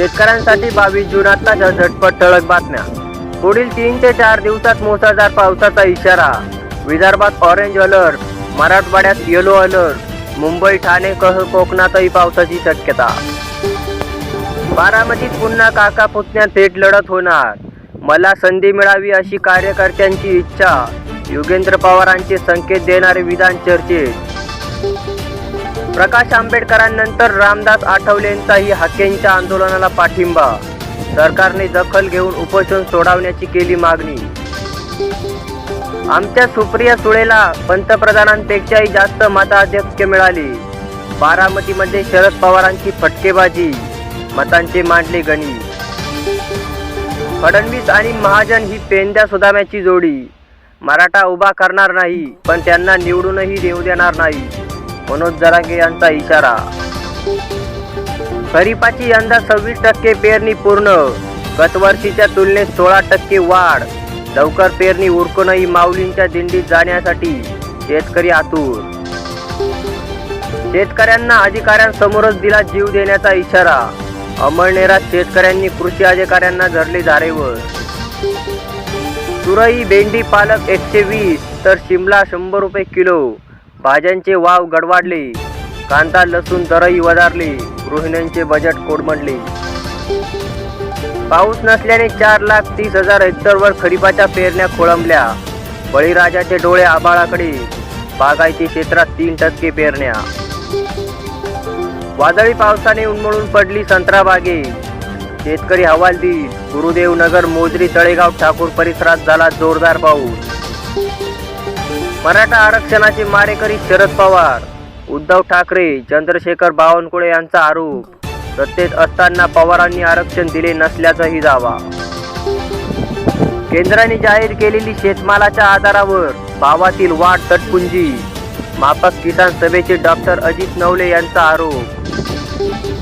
शेतकऱ्यांसाठी 22 जून आताच्या झटपट ठळक बातम्या। पुढील 3 ते 4 दिवसात मुसळधार पावसाचा इशारा। विदर्भात ऑरेंज अलर्ट, मराठवाड्यात येलो अलर्ट, मुंबई ठाणे कोकणातही पावसाची शक्यता। बारामतीत पुन्हा काका पुतण्या थेट लढत होणार, मला संधी मिळावी अशी कार्यकर्त्यांची इच्छा। योगेंद्र पवारांचे संकेत देणारे विधान चर्चेत। प्रकाश आंबेडकरांनंतर रामदास आठवलेंचाही हाकेंच्या आंदोलनाला पाठिंबा। सरकारने दखल घेऊन उपोषण सोडवण्याची केली मागणी। आमच्या सुप्रिया सुळेला पंतप्रधानांपेक्षाही जास्त मताधिक्य मिळाले। बारामतीमध्ये शरद पवारांची फटकेबाजी, मतांचे मांडले गणित। फडणवीस आणि महाजन ही पेंद्या सुदाम्याची जोडी। मराठा उभा करणार नाही, पण त्यांना निवडूनही देऊ देणार नाही, मनोज जरांगे यांचा इशारा। खरीपाची यंदा 26% पेरणी पूर्ण, गतवर्षीच्या तुलनेत 16% वाढ। लवकर पेरणी उरकूनही माऊलींच्या दिंडीत जाण्यासाठी शेतकरी आतुर। शेतकऱ्यांना अधिकाऱ्यांसमोरच दिला जीव देण्याचा इशारा। अमळनेरात शेतकऱ्यांनी कृषी अधिकाऱ्यांना धरले धारेवर। तुरई, भेंडी, पालक 120 तर शिमला 100 रुपये किलो। भाज्यांचे वाव गडवाढले, कांदा लसूण दरही वधारले, गृहिणींचे बजेट कोडमडले। पाऊस नसल्याने 4,30,000 हेक्टरवर खरीपाच्या पेरण्या खोळंबल्या। बळीराजाचे डोळे आभाळाकडे, बागायती क्षेत्रात 3% पेरण्या। वादळी पावसाने उन्मळून पडली संत्रा बागे, शेतकरी हवालदिल। गुरुदेव नगर, मोजरी, तळेगाव, ठाकूर परिसरात झाला जोरदार पाऊस। मराठा आरक्षणाचे मारेकरी शरद पवार, उद्धव ठाकरे, चंद्रशेखर बावनकुळे यांचा आरोप। सत्तेत असताना पवारांनी आरक्षण दिले नसल्याचाही दावा। केंद्राने जाहीर केलेली शेतमालाच्या आधारावर भावातील वाढ तटपुंजी, माफक किसान सभेचे डॉक्टर अजित नवले यांचा आरोप।